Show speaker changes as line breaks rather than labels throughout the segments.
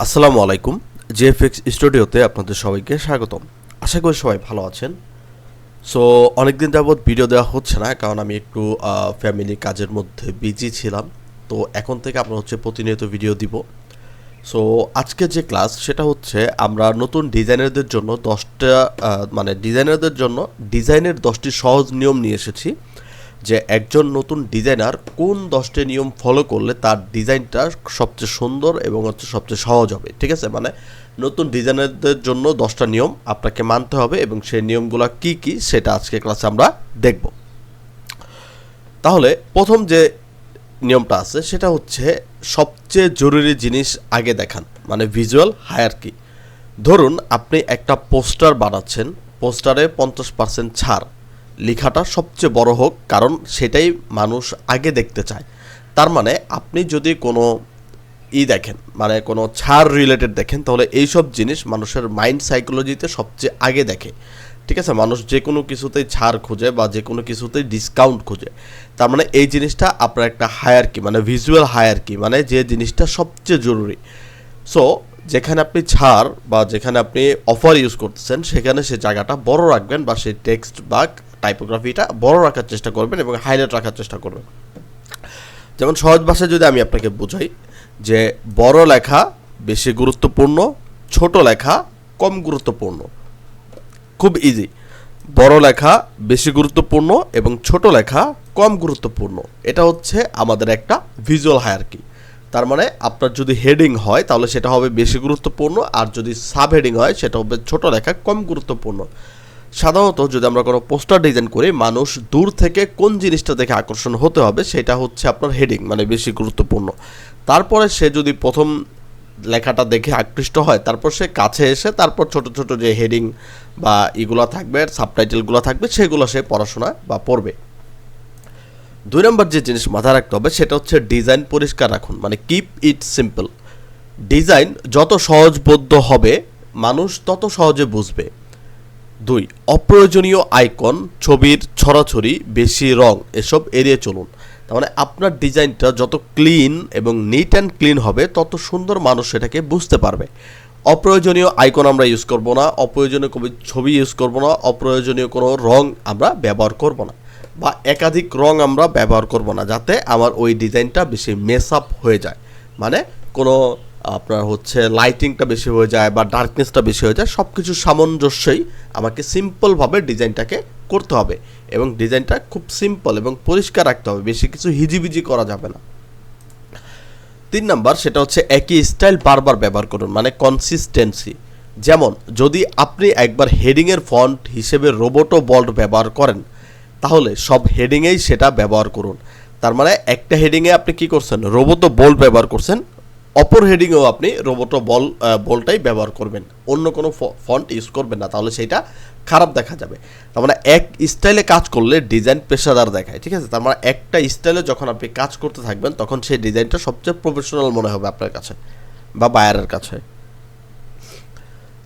আসসালামু আলাইকুম। জেএফএক্স স্টুডিওতে আপনাদের সবাইকে স্বাগতম। আশা করি সবাই ভালো আছেন। সো অনেকদিন যাবৎ ভিডিও দেওয়া হচ্ছে না, কারণ আমি একটু ফ্যামিলি কাজের মধ্যে বিজি ছিলাম। তো এখন থেকে আমরা প্রতিনিয়ত ভিডিও দিব। সো আজকে যে ক্লাস সেটা হচ্ছে আমরা নতুন ডিজাইনারদের জন্য ডিজাইনের 10টি সহজ নিয়ম নিয়ে এসেছি, যে একজন নতুন ডিজাইনার কোন 10টি নিয়ম ফলো করলে তার ডিজাইনটা সবচেয়ে সুন্দর এবং সবচেয়ে সহজ হবে। ঠিক আছে, মানে নতুন ডিজাইনারদের জন্য 10টা নিয়ম আপনাকে মানতে হবে এবং সেই নিয়মগুলো কি কি সেটা আজকে ক্লাসে আমরা দেখব। তাহলে প্রথম যে নিয়মটা আছে সেটা হচ্ছে সবচেয়ে জরুরি জিনিস আগে দেখান, মানে ভিজুয়াল হায়ারার্কি। ধরুন আপনি একটা পোস্টার বানাচ্ছেন, পোস্টারে 50% ছাড়, লেখাটা সবচেয়ে বড় হোক, কারণ সেটাই মানুষ আগে দেখতে চায়। তার মানে আপনি যদি কোনো দেখেন, মানে কোনো ছাড় রিলেটেড দেখেন, তাহলে এইসব জিনিস মানুষের মাইন্ড সাইকোলজিতে সবচেয়ে আগে দেখে। ঠিক আছে, মানুষ যে কোনো কিছুতেই ছাড় খোঁজে বা যে কোনো কিছুতেই ডিসকাউন্ট খোঁজে। তার মানে এই জিনিসটা আপনার একটা হায়ারার্কি, মানে ভিজুয়াল হায়ারার্কি, মানে যে জিনিসটা সবচেয়ে জরুরি। সো যেখানে আপনি ছাড় বা যেখানে আপনি অফার ইউজ করতেছেন সেখানে সে জায়গাটা বড় রাখবেন, বা সেই টেক্সট বা টাইপোগ্রাফিটা বড় রাখার চেষ্টা করবেন এবং হাইলাইট রাখার চেষ্টা করবেন। যেমন সহজ ভাষায় যদি আমি আপনাকে বোঝাই, যে বড় লেখা বেশি গুরুত্বপূর্ণ, ছোট লেখা কম গুরুত্বপূর্ণ। খুব ইজি। বড় লেখা বেশি গুরুত্বপূর্ণ এবং ছোট লেখা কম গুরুত্বপূর্ণ। এটা হচ্ছে আমাদের একটা ভিজুয়াল হায়ারার্কি। তার মানে আপনার যদি হেডিং হয় তাহলে সেটা হবে বেশি গুরুত্বপূর্ণ, আর যদি সাব হেডিং হয় সেটা হবে ছোট লেখা কম গুরুত্বপূর্ণ। সাধারণত যদি আমরা কোনো পোস্টার ডিজাইন করি, মানুষ দূর থেকে কোন জিনিসটা দেখে আকর্ষণ হতে হবে সেটা হচ্ছে আপনার হেডিং, মানে বেশি গুরুত্বপূর্ণ। তারপরে সে যদি প্রথম লেখাটা দেখে আকৃষ্ট হয়, তারপর সে কাছে এসে তারপর ছোট ছোট যে হেডিং বা এগুলো থাকবে, সাবটাইটেলগুলো থাকবে, সেগুলো সে পড়াশোনা বা পড়বে। 2 নম্বর যে জিনিস মাথায় রাখতে হবে সেটা হচ্ছে ডিজাইন পরিষ্কার রাখুন, মানে কিপ ইট সিম্পল। ডিজাইন যত সহজবোধ্য হবে মানুষ তত সহজে বুঝবে। 2, অপ্রয়োজনীয় আইকন, ছবির ছড়াছড়ি, বেশি রং এসব এড়িয়ে চলুন। তার মানে আপনার ডিজাইনটা যত ক্লিন এবং নিট অ্যান্ড ক্লিন হবে তত সুন্দর মানুষ সেটাকে বুঝতে পারবে। অপ্রয়োজনীয় আইকন আমরা ইউজ করব না, অপ্রয়োজনীয় ছবি ইউজ করব না, অপ্রয়োজনীয় কোনো রং আমরা ব্যবহার করব না, বা একাধিক রং আমরা ব্যবহার করব না, যাতে আমার ওই ডিজাইনটা বেশি মেস আপ হয়ে যায়। মানে কোনো আপনার হচ্ছে লাইটিংটা বেশি হয়ে যায় বা ডার্কনেসটা বেশি হয়ে যায়, সব কিছু সামঞ্জস্যই আমাকে সিম্পলভাবে ডিজাইনটাকে করতে হবে এবং ডিজাইনটা খুব সিম্পল এবং পরিষ্কার রাখতে হবে, বেশি কিছু হিজিবিজি করা যাবে না। 3 নাম্বার সেটা হচ্ছে একই স্টাইল বারবার ব্যবহার করুন, মানে কনসিস্টেন্সি। যেমন যদি আপনি একবার হেডিংয়ের ফন্ট হিসেবে রোবোটো বোল্ড ব্যবহার করেন, তাহলে সব হেডিংয়েই সেটা ব্যবহার করুন। তার মানে একটা হেডিংয়ে আপনি কি করছেন, রোবোটো বোল্ড ব্যবহার করছেন, অপর হেডিংয়েও আপনি রোবোটো বোল্ডটাই ব্যবহার করবেন, অন্য কোনো ফন্ট ইউজ করবেন না, তাহলে সেইটা খারাপ দেখা যাবে। তার মানে এক স্টাইলে কাজ করলে ডিজাইন পেশাদার দেখায়। ঠিক আছে, তার মানে একটা স্টাইলে যখন আপনি কাজ করতে থাকবেন তখন সেই ডিজাইনটা সবচেয়ে প্রফেশনাল মনে হবে আপনার কাছে বা বায়ারের কাছে।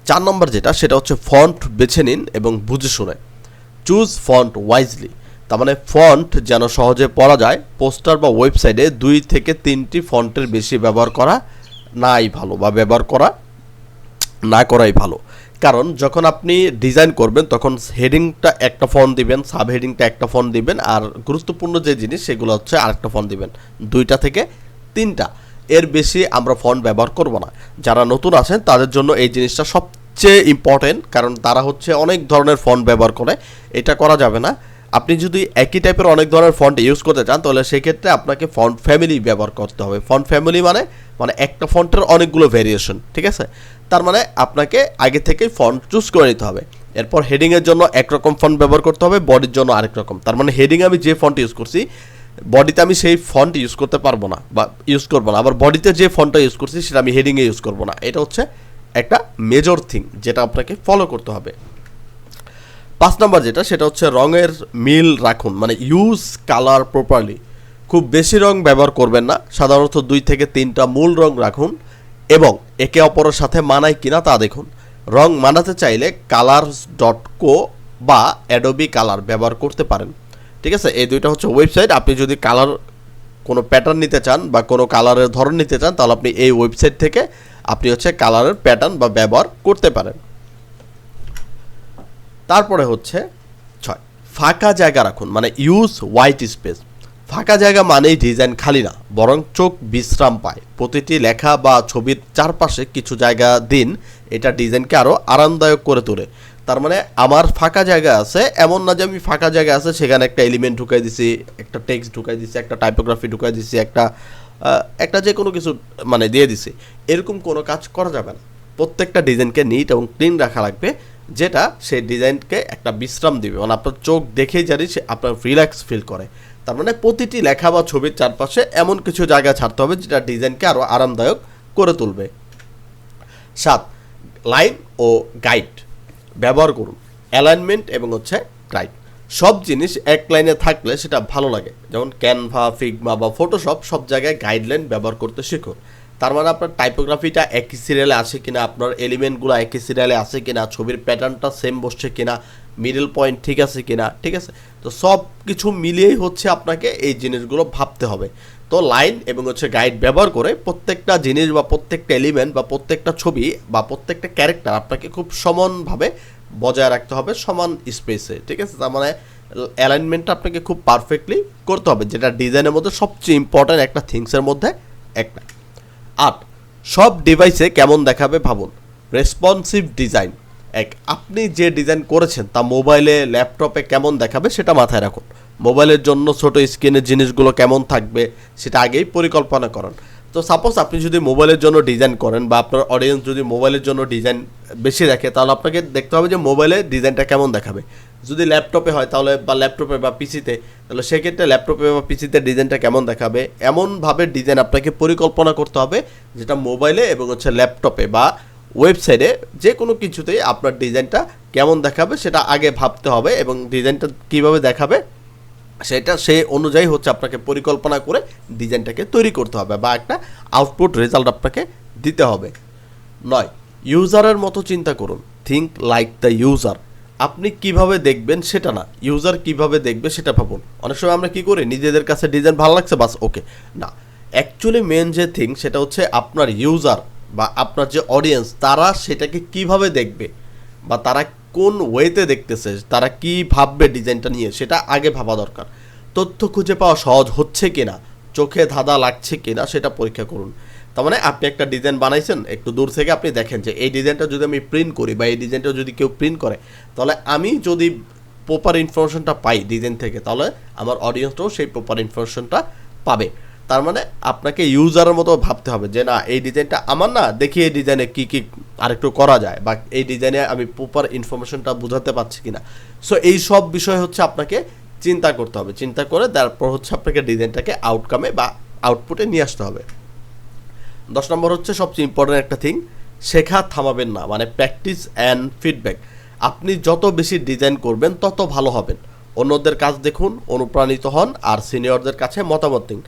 4 নম্বর যেটা সেটা হচ্ছে ফন্ট বেছে নিন এবং বুঝে শুনে। Choose font wisely. তার মানে ফন্ট যেন সহজে পড়া যায়। পোস্টার বা ওয়েবসাইটে 2 থেকে 3টি ফন্টের বেশি ব্যবহার করা নাই ভালো, বা ব্যবহার করা না করাই ভালো। কারণ যখন আপনি ডিজাইন করবেন তখন হেডিংটা একটা ফন্ট দিবেন, সাব হেডিংটা একটা ফন্ট দিবেন, আর গুরুত্বপূর্ণ যে জিনিস সেগুলো হচ্ছে আরেকটা ফন্ট দিবেন। 2টা থেকে 3টা, এর বেশি আমরা ফন্ট ব্যবহার করব না। যারা নতুন আছেন তাদের জন্য এই জিনিসটা সবচেয়ে ইম্পর্টেন্ট, কারণ তারা হচ্ছে অনেক ধরনের ফন্ট ব্যবহার করে, এটা করা যাবে না। আপনি যদি একই টাইপের অনেক ধরনের ফন্ট ইউজ করতে চান তাহলে সেক্ষেত্রে আপনাকে ফন্ট ফ্যামিলি ব্যবহার করতে হবে। ফন্ট ফ্যামিলি মানে একটা ফন্টের অনেকগুলো ভেরিয়েশন। ঠিক আছে, তার মানে আপনাকে আগে থেকেই ফন্ট চুজ করে নিতে হবে। এরপর হেডিংয়ের জন্য একরকম ফন্ট ব্যবহার করতে হবে, বডির জন্য আরেক রকম। তার মানে হেডিংয়ে আমি যে ফন্ট ইউজ করছি, বডিতে আমি সেই ফন্ট ইউজ করতে পারবো না বা ইউজ করবো না, আবার বডিতে যে ফন্টটা ইউজ করছি সেটা আমি হেডিংয়ে ইউজ করবো না। এটা হচ্ছে একটা মেজর থিং যেটা আপনাকে ফলো করতে হবে। 5 নম্বর যেটা সেটা হচ্ছে রঙের মিল রাখুন, মানে ইউজ কালার প্রপারলি। খুব বেশি রং ব্যবহার করবেন না, সাধারণত 2 থেকে 3টা মূল রং রাখুন এবং একে অপরের সাথে মানায় কিনা তা দেখুন। রং মানাতে চাইলে colors.co বা অ্যাডোবি কালার ব্যবহার করতে পারেন। ঠিক আছে, এই 2টা হচ্ছে ওয়েবসাইট। আপনি যদি কালার কোনো প্যাটার্ন নিতে চান বা কোনো কালারের ধরন নিতে চান তাহলে আপনি এই ওয়েবসাইট থেকে আপনি হচ্ছে কালারের প্যাটার্ন বা ব্যবহার করতে পারেন। তারপরে হচ্ছে 6, ফাঁকা জায়গা রাখুন, মানে ইউজ হোয়াইট স্পেস। ফাঁকা জায়গা মানেই ডিজাইন খালি না, বরং চোখ বিশ্রাম পায়। প্রতিটি লেখা বা ছবির চারপাশে কিছু জায়গা দিন, এটা ডিজাইনকে আরও আরামদায়ক করে তোলে। তার মানে আমার ফাঁকা জায়গা আছে, এমন না যে আমি ফাঁকা জায়গা আছে সেখানে একটা এলিমেন্ট ঢুকাই দিছি, একটা টেক্সট ঢুকাই দিছি, একটা টাইপোগ্রাফি ঢুকাই দিছি, একটা যে কোনো কিছু মানে দিয়ে দিছি, এরকম কোনো কাজ করা যাবে না। প্রত্যেকটা ডিজাইনকে নিট এবং ক্লিন রাখা লাগবে, যেটা সেই ডিজাইনকে একটা বিশ্রাম দিবে, মানে আপনার চোখ দেখেই জানি সে আপনার রিল্যাক্স ফিল করে। তার মানে প্রতিটি লেখা বা ছবির চারপাশে এমন কিছু জায়গা ছাড়তে হবে যেটা ডিজাইনকে আরও আরামদায়ক করে তুলবে। 7, লাইন ও গাইড ব্যবহার করুন। অ্যালাইনমেন্ট এবং হচ্ছে গাইড, সব জিনিস এক লাইনে থাকলে সেটা ভালো লাগে। যেমন ক্যানভা, ফিগমা বা ফটোশপ, সব জায়গায় গাইডলাইন ব্যবহার করতে শিখুন। তার মানে আপনার টাইপোগ্রাফিটা একই সিরিয়ালে আসে কিনা, আপনার এলিমেন্টগুলো একই সিরিয়ালে আসে কিনা, ছবির প্যাটার্নটা সেম বসছে কিনা, মিডল পয়েন্ট ঠিক আছে কিনা, ঠিক আছে। তো সব কিছু মিলিয়েই হচ্ছে আপনাকে এই জিনিসগুলো ভাবতে হবে। তো লাইন এবং হচ্ছে গাইড ব্যবহার করে প্রত্যেকটা জিনিস বা প্রত্যেকটা এলিমেন্ট বা প্রত্যেকটা ছবি বা প্রত্যেকটা ক্যারেক্টার আপনাকে খুব সমানভাবে বজায় রাখতে হবে, সমান স্পেসে, ঠিক আছে। তার মানে অ্যালাইনমেন্টটা আপনাকে খুব পারফেক্টলি করতে হবে, যেটা ডিজাইনের মধ্যে সবচেয়ে ইম্পর্ট্যান্ট একটা থিংসের মধ্যে একটা। 8, সব ডিভাইসে কেমন দেখাবে ভাবুন। Responsive design. আপনি যে ডিজাইন করেছেন তা মোবাইলে, ল্যাপটপে কেমন দেখাবে সেটা মাথায় রাখুন। মোবাইলের জন্য ছোট স্ক্রিনের জিনিসগুলো কেমন থাকবে সেটা আগেই পরিকল্পনা করুন। তো সাপোজ আপনি যদি মোবাইলের জন্য ডিজাইন করেন বা আপনার অডিয়েন্স যদি মোবাইলের জন্য ডিজাইন বেশি দেখে, তাহলে আপনাকে দেখতে হবে যে মোবাইলে ডিজাইনটা কেমন দেখাবে। যদি ল্যাপটপে হয় তাহলে, বা ল্যাপটপে বা পিসিতে, তাহলে সেক্ষেত্রে ল্যাপটপে বা পিসিতে ডিজাইনটা কেমন দেখাবে, এমনভাবে ডিজাইন আপনাকে পরিকল্পনা করতে হবে যেটা মোবাইলে এবং হচ্ছে ল্যাপটপে বা ওয়েবসাইটে যে কোনো কিছুতেই আপনার ডিজাইনটা কেমন দেখাবে সেটা আগে ভাবতে হবে, এবং ডিজাইনটা কীভাবে দেখাবে সেটা সেই অনুযায়ী হচ্ছে আপনাকে পরিকল্পনা করে ডিজাইনটাকে তৈরি করতে হবে বা একটা আউটপুট রেজাল্ট আপনাকে দিতে হবে। 9, ইউজারের মতো চিন্তা করুন। Think like the user. আপনি কিভাবে দেখবেন সেটা না, ইউজার কিভাবে দেখবে সেটা ভাবুন। অনেক সময় আমরা কি করি, নিজেদের কাছে ডিজাইন ভালো লাগছে বাস ওকে, না, অ্যাকচুয়ালি মেন যে থিং সেটা হচ্ছে আপনার ইউজার বা আপনার যে অডিয়েন্স, তারা সেটাকে কিভাবে দেখবে বা তারা কোন ওয়েতে দেখতেছে, তারা কি ভাববে ডিজাইনটা নিয়ে, সেটা আগে ভাবা দরকার। তথ্য খুঁজে পাওয়া সহজ হচ্ছে কিনা, চোখে ধাঁধা লাগছে কিনা সেটা পরীক্ষা করুন। তার মানে আপনি একটা ডিজাইন বানাইছেন, একটু দূর থেকে আপনি দেখেন যে এই ডিজাইনটা যদি আমি প্রিন্ট করি বা এই ডিজাইনটা যদি কেউ প্রিন্ট করে, তাহলে আমি যদি প্রপার ইনফরমেশনটা পাই ডিজাইন থেকে, তাহলে আমার অডিয়েন্সটাও সেই প্রপার ইনফরমেশনটা পাবে। তার মানে আপনাকে ইউজারের মতো ভাবতে হবে যে না, এই ডিজাইনটা আমার না, দেখি এই ডিজাইনে কী কী আরেকটু করা যায় বা এই ডিজাইনে আমি প্রপার ইনফরমেশনটা বোঝাতে পারছি কিনা। সো এই সব বিষয় হচ্ছে আপনাকে চিন্তা করতে হবে, চিন্তা করে তারপর হচ্ছে আপনাকে ডিজাইনটাকে আউটকামে বা আউটপুটে নিয়ে আসতে হবে। 10 নম্বর হচ্ছে সবচেয়ে ইম্পর্টেন্ট একটা থিং, শেখা থামাবেন না, মানে প্র্যাকটিস অ্যান্ড ফিডব্যাক। আপনি যত বেশি ডিজাইন করবেন তত ভালো হবেন। অন্যদের কাজ দেখুন, অনুপ্রাণিত হন আর সিনিয়রদের কাছে মতামত দিন।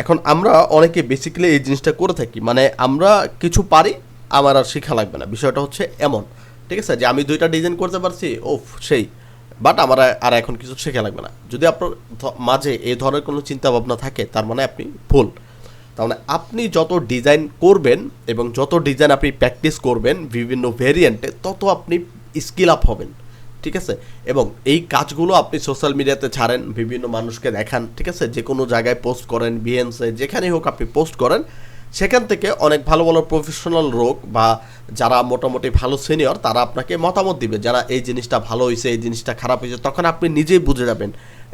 এখন আমরা অনেকে বেসিক্যালি এই জিনিসটা করে থাকি, মানে আমরা কিছু পারি, আমার আর শেখা লাগবে না, বিষয়টা হচ্ছে এমন, ঠিক আছে, যে আমি 2টা ডিজাইন করতে পারছি, ওফ সেই, বাট আমার আর এখন কিছু শেখা লাগবে না। যদি আপনার মাঝে এই ধরনের কোনো চিন্তা ভাবনা থাকে, তার মানে আপনি ভুল। তার মানে আপনি যত ডিজাইন করবেন এবং যত ডিজাইন আপনি প্র্যাকটিস করবেন বিভিন্ন ভেরিয়েন্টে, তত আপনি স্কিল আপ হবেন, ঠিক আছে। এবং এই কাজগুলো আপনি সোশ্যাল মিডিয়াতে ছাড়েন, বিভিন্ন মানুষকে দেখান, ঠিক আছে, যে কোনো জায়গায় পোস্ট করেন, বিএনসে যেখানেই হোক আপনি পোস্ট করেন, সেখান থেকে অনেক ভালো ভালো প্রফেশনাল লোক বা যারা মোটামুটি ভালো সিনিয়র, তারা আপনাকে মতামত দিবে, যারা এই জিনিসটা ভালো হয়েছে, এই জিনিসটা খারাপ হয়েছে, তখন আপনি নিজেই বুঝে যাবেন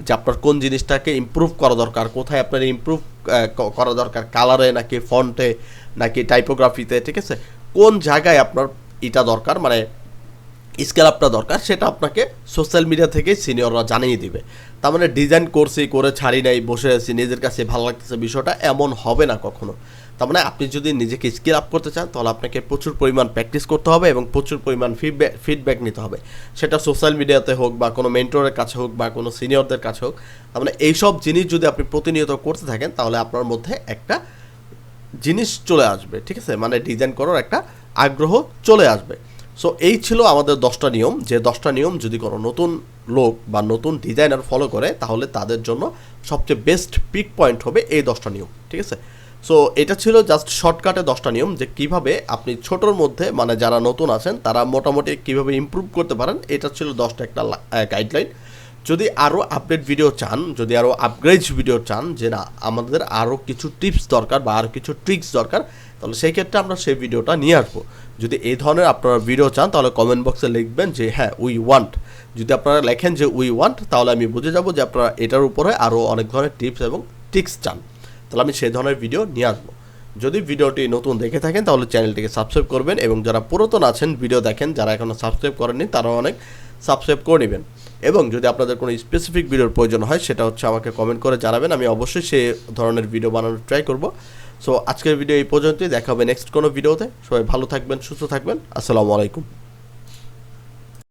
যে আপনার কোন জিনিসটাকে ইমপ্রুভ করা দরকার, কোথায় আপনার ইমপ্রুভ করা দরকার, কালারে নাকি ফন্টে নাকি টাইপোগ্রাফিতে, ঠিক আছে, কোন জায়গায় আপনার এটা দরকার, মানে স্কেল আপটা দরকার, সেটা আপনাকে সোশ্যাল মিডিয়া থেকে সিনিয়ররা জানিয়ে দিবে। তার মানে ডিজাইন করছি, করে ছাড়ি নাই, বসে আছি, নিজের কাছে ভালো লাগতেছে, বিষয়টা এমন হবে না কখনো। তার মানে আপনি যদি নিজেকে স্কিল আপ করতে চান, তাহলে আপনাকে প্রচুর পরিমাণ প্র্যাকটিস করতে হবে এবং প্রচুর পরিমাণ ফিডব্যাক নিতে হবে, সেটা সোশ্যাল মিডিয়াতে হোক বা কোনো মেন্টরের কাছে হোক বা কোনো সিনিয়রদের কাছে হোক। তার মানে এইসব জিনিস যদি আপনি প্রতিনিয়ত করতে থাকেন, তাহলে আপনার মধ্যে একটা জিনিস চলে আসবে, ঠিক আছে, মানে ডিজাইন করার একটা আগ্রহ চলে আসবে। সো এই ছিল আমাদের 10টা নিয়ম, যে 10টা নিয়ম যদি কোনো নতুন লোক বা নতুন ডিজাইনার ফলো করে, তাহলে তাদের জন্য সবচেয়ে বেস্ট পিক পয়েন্ট হবে এই 10টা নিয়ম, ঠিক আছে। সো এটা ছিল জাস্ট শর্টকাটে 10টা নিয়ম যে কিভাবে আপনি ছোটোর মধ্যে মানে যারা নতুন আছেন তারা মোটামুটি কিভাবে ইমপ্রুভ করতে পারেন, এটা ছিল 10টা একটা গাইডলাইন। যদি আরও আপডেট ভিডিও চান, যদি আরও আপগ্রেড ভিডিও চান যে না আমাদের আরও কিছু টিপস দরকার বা আরও কিছু ট্রিক্স দরকার, তাহলে সেই ক্ষেত্রে আমরা সেই ভিডিওটা নিয়ে আসবো। যদি এই ধরনের আপনারা ভিডিও চান তাহলে কমেন্ট বক্সে লিখবেন যে হ্যাঁ উই ওয়ান্ট। যদি আপনারা লেখেন যে উই ওয়ান্ট তাহলে আমি বুঝে যাব যে আপনারা এটার উপরে আরও অনেক ধরনের টিপস এবং ট্রিক্স চান, তাহলে আমি সেই ধরনের ভিডিও নিয়ে আসবো। যদি ভিডিওটি নতুন দেখে থাকেন তাহলে চ্যানেলটিকে সাবস্ক্রাইব করবেন, এবং যারা পুরাতন আছেন ভিডিও দেখেন যারা এখনও সাবস্ক্রাইব করেননি তারাও অনেক সাবস্ক্রাইব করে নেবেন। এবং যদি আপনাদের কোনো স্পেসিফিক ভিডিওর প্রয়োজন হয় সেটা হচ্ছে আমাকে কমেন্ট করে জানাবেন, আমি অবশ্যই সেই ধরনের ভিডিও বানানোর ট্রাই করব। সো আজকের ভিডিও এই পর্যন্তই, দেখা হবে নেক্সট কোনো ভিডিওতে। সবাই ভালো থাকবেন, সুস্থ থাকবেন, আসসালামু আলাইকুম।